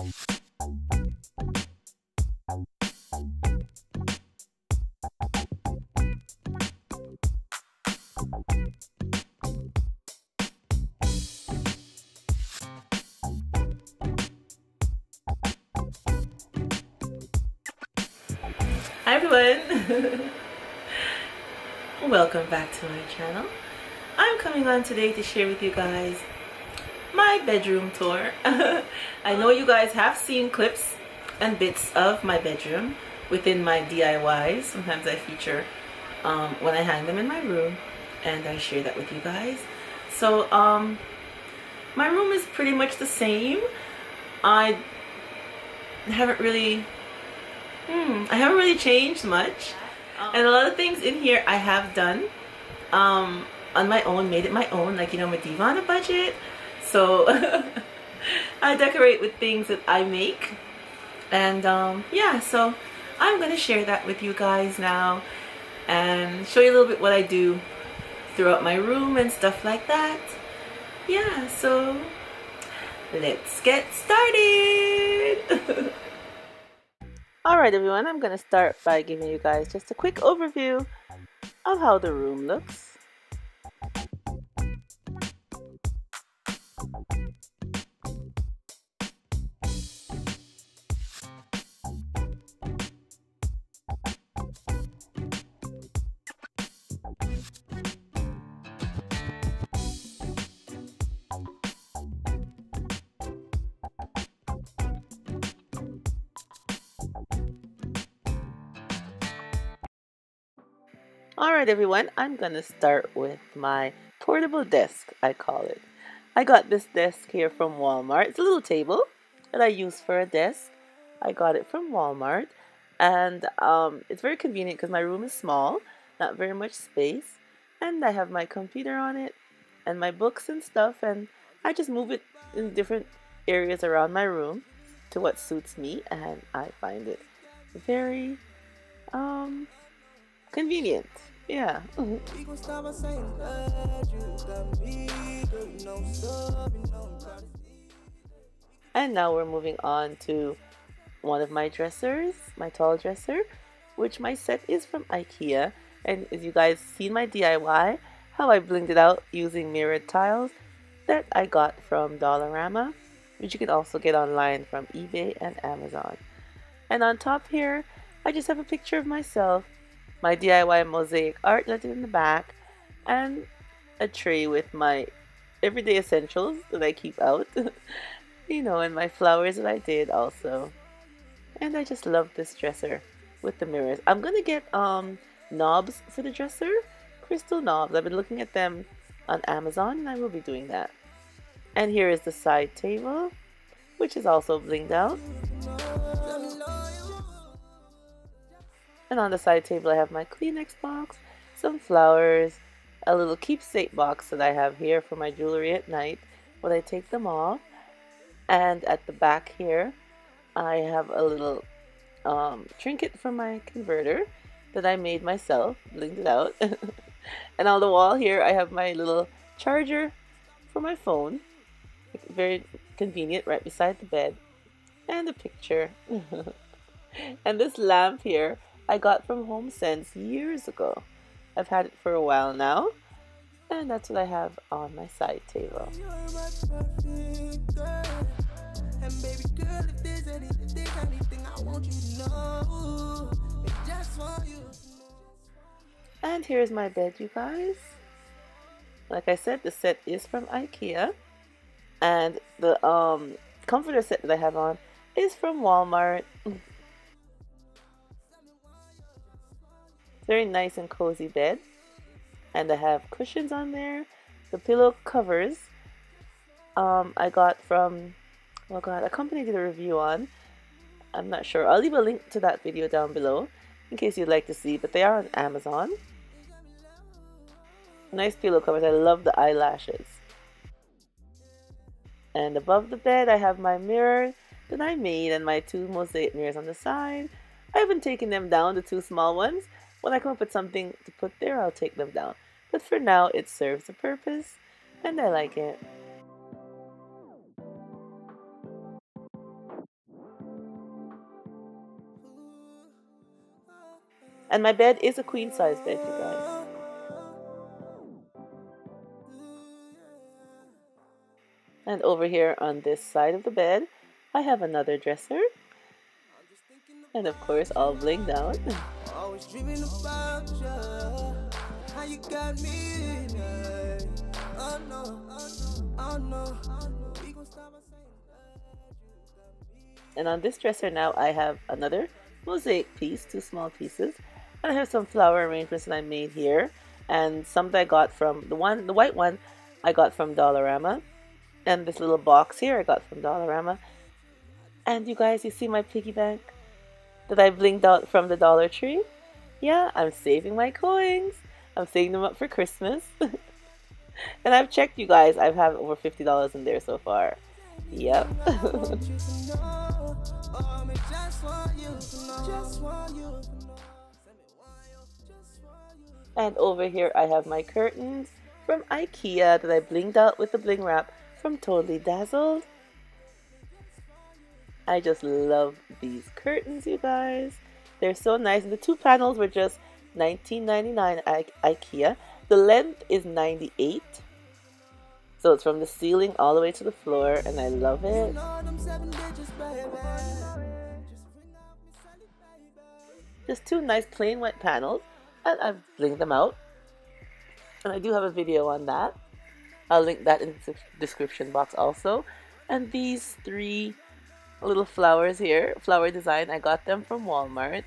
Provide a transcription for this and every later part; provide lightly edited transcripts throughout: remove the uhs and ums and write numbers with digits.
Hi everyone! Welcome back to my channel. I'm coming on today to share with you guys my bedroom tour. I know you guys have seen clips and bits of my bedroom within my DIYs. Sometimes I feature when I hang them in my room and I share that with you guys. So my room is pretty much the same. I haven't really changed much, and a lot of things in here I have done on my own, made it my own, like, you know, I'm a diva on a budget, so I decorate with things that I make, and yeah, so I'm gonna share that with you guys now and show you a little bit what I do throughout my room and stuff like that. Yeah, so let's get started. Alright everyone, I'm going to start by giving you guys just a quick overview of how the room looks. Alright everyone, I'm going to start with my portable desk, I call it. I got this desk here from Walmart. It's a little table that I use for a desk. I got it from Walmart, and it's very convenient because my room is small, not very much space, and I have my computer on it and my books and stuff, and I just move it in different areas around my room to what suits me, and I find it very convenient. Yeah. And now we're moving on to one of my dressers, my tall dresser, which my set is from IKEA. And as you guys seen my DIY, how I blinged it out using mirrored tiles that I got from Dollarama, which you can also get online from eBay and Amazon. And on top here, I just have a picture of myself, my DIY mosaic art that is in the back, and a tray with my everyday essentials that I keep out, you know, and my flowers that I did also. And I just love this dresser with the mirrors. I'm gonna get knobs for the dresser, crystal knobs. I've been looking at them on Amazon, and I will be doing that. And here is the side table, which is also blinged out. And on the side table I have my Kleenex box, some flowers, a little keepsake box that I have here for my jewelry at night when I take them off. And at the back here I have a little trinket from my converter that I made myself, blinged it out. And on the wall here I have my little charger for my phone, very convenient, right beside the bed, and a picture. And this lamp here I got from HomeSense years ago. I've had it for a while now, and that's what I have on my side table. And here's my bed, you guys. Like I said, the set is from IKEA, and the comforter set that I have on is from Walmart. Very nice and cozy bed, and I have cushions on there. The pillow covers I got from, oh god, a company did a review on. I'm not sure. I'll leave a link to that video down below in case you'd like to see, but they are on Amazon. Nice pillow covers. I love the eyelashes. And above the bed I have my mirror that I made and my two mosaic mirrors on the side. I haven't taken them down, the two small ones. When I come up with something to put there, I'll take them down. But for now, it serves a purpose, and I like it. And my bed is a queen size bed, you guys. And over here on this side of the bed, I have another dresser. And of course, all blinged out. Always dreaming about you. How you got me. Oh no, oh no. And on this dresser now, I have another mosaic piece, 2 small pieces. And I have some flower arrangements that I made here. And some that I got from the white one, I got from Dollarama. And this little box here, I got from Dollarama. And you guys, you see my piggy bank that I blinged out from the Dollar Tree? Yeah, I'm saving my coins. I'm saving them up for Christmas. And I've checked, you guys, I've had over $50 in there so far. Yep. And over here I have my curtains from IKEA that I blinged out with the bling wrap from Totally Dazzled. I just love these curtains, you guys. They're so nice. And the 2 panels were just $19.99 at IKEA. The length is 98. So it's from the ceiling all the way to the floor, and I love it. Just 2 nice plain white panels, and I've blinged them out. And I do have a video on that. I'll link that in the description box also. And these 3 little flowers here, flower design, I got them from Walmart.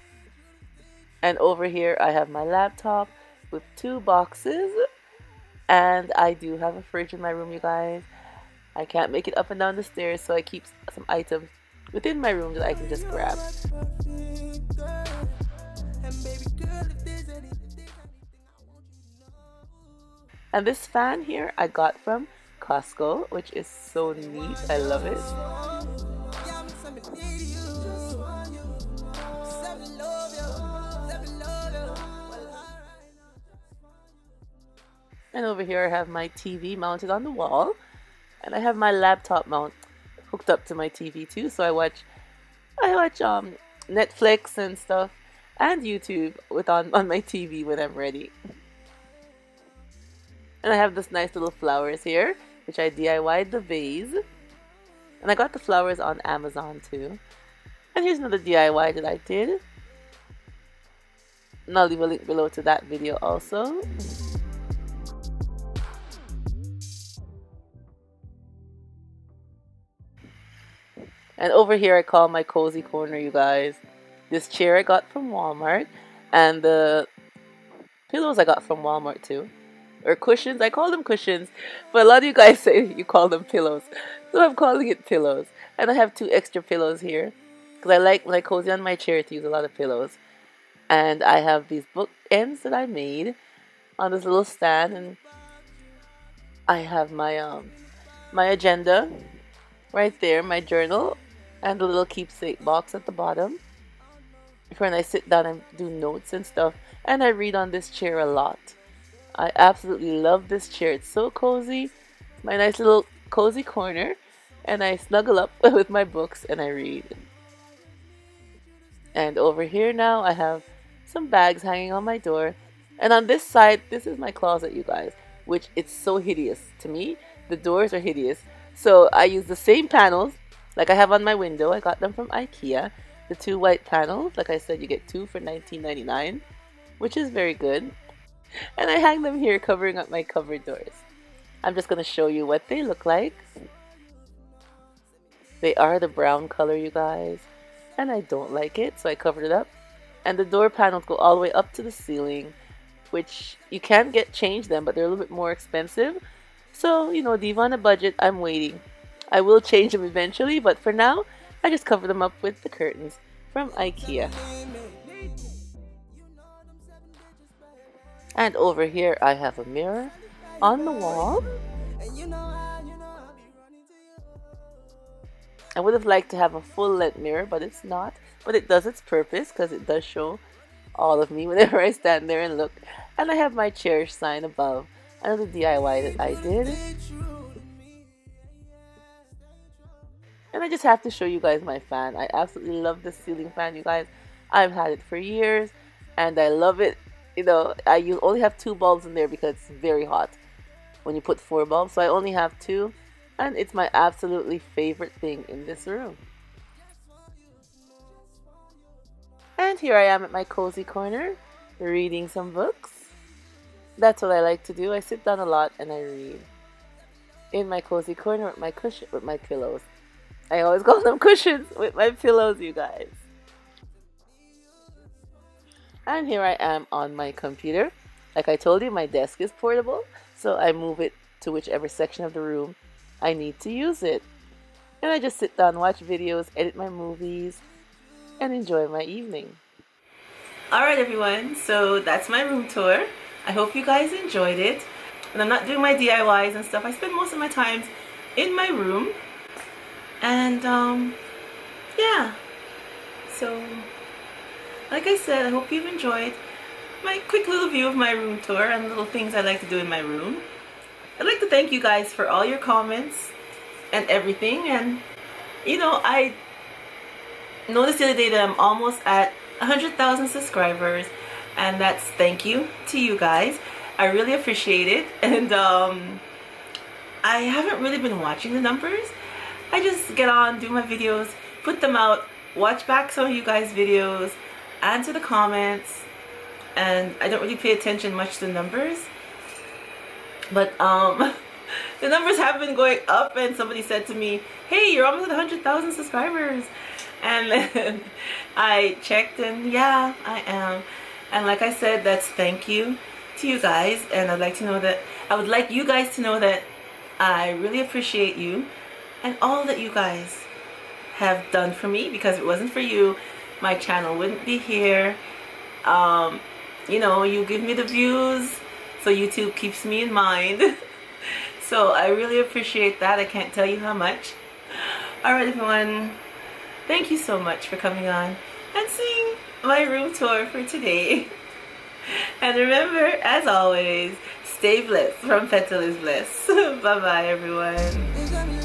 And over here I have my laptop with 2 boxes. And I do have a fridge in my room, you guys. I can't make it up and down the stairs, so I keep some items within my room that I can just grab. And this fan here I got from Costco, which is so neat. I love it. And over here I have my TV mounted on the wall. And I have my laptop mount hooked up to my TV too. So I watch Netflix and stuff and YouTube on my TV when I'm ready. And I have this nice little flowers here, which I DIY'd the vase. And I got the flowers on Amazon too. And here's another DIY that I did. And I'll leave a link below to that video also. And over here I call my cozy corner, you guys. This chair I got from Walmart. And the pillows I got from Walmart too. Or cushions. I call them cushions. But a lot of you guys say you call them pillows. So I'm calling it pillows. And I have 2 extra pillows here. Because I like when I cozy on my chair to use a lot of pillows. And I have these bookends that I made on this little stand. And I have my my agenda right there, my journal. And the little keepsake box at the bottom. For when I sit down and do notes and stuff. And I read on this chair a lot. I absolutely love this chair. It's so cozy. My nice little cozy corner. And I snuggle up with my books and I read. And over here now I have some bags hanging on my door. And on this side, this is my closet, you guys. Which it's so hideous to me. The doors are hideous. So I use the same panels like I have on my window. I got them from IKEA. The 2 white panels. Like I said, you get 2 for $19.99. Which is very good. And I hang them here covering up my cupboard doors. I'm just going to show you what they look like. They are the brown color, you guys. And I don't like it, so I covered it up. And the door panels go all the way up to the ceiling. Which you can change them, but they're a little bit more expensive. So, you know, Diva on a budget, I'm waiting. I will change them eventually, but for now, I just cover them up with the curtains from IKEA. And over here I have a mirror on the wall. I would have liked to have a full length mirror, but it's not. But it does its purpose because it does show all of me whenever I stand there and look. And I have my cherish sign above. Another DIY that I did. And I just have to show you guys my fan. I absolutely love this ceiling fan, you guys. I've had it for years. and I love it. You know, you only have 2 bulbs in there because it's very hot when you put 4 bulbs, so I only have 2, and it's my absolutely favorite thing in this room. And here I am at my cozy corner, reading some books. That's what I like to do. I sit down a lot and I read in my cozy corner with my cushion, with my pillows. I always call them cushions, with my pillows, you guys. And here I am on my computer. Like I told you, my desk is portable, so I move it to whichever section of the room I need to use it. And I just sit down, watch videos, edit my movies, and enjoy my evening. Alright everyone, so that's my room tour. I hope you guys enjoyed it. And I'm not doing my DIYs and stuff. I spend most of my time in my room. And yeah. So like I said, I hope you've enjoyed my quick little view of my room tour and little things I like to do in my room. I'd like to thank you guys for all your comments and everything. And you know, I noticed the other day that I'm almost at 100,000 subscribers, and that's thank you to you guys. I really appreciate it. And I haven't really been watching the numbers. I just get on, do my videos, put them out, watch back some of you guys' videos, answer the comments, and I don't really pay attention much to the numbers. But the numbers have been going up, and somebody said to me, hey, you're almost at 100,000 subscribers. And then I checked, and yeah, I am. And like I said, that's thank you to you guys. And I'd like to know that, I would like you guys to know that I really appreciate you and all that you guys have done for me, because if it wasn't for you, my channel wouldn't be here. You know, you give me the views, so YouTube keeps me in mind. So I really appreciate that. I can't tell you how much. Alright everyone, thank you so much for coming on and seeing my room tour for today. And remember, as always, stay blessed from Petalisbless. Bye bye everyone.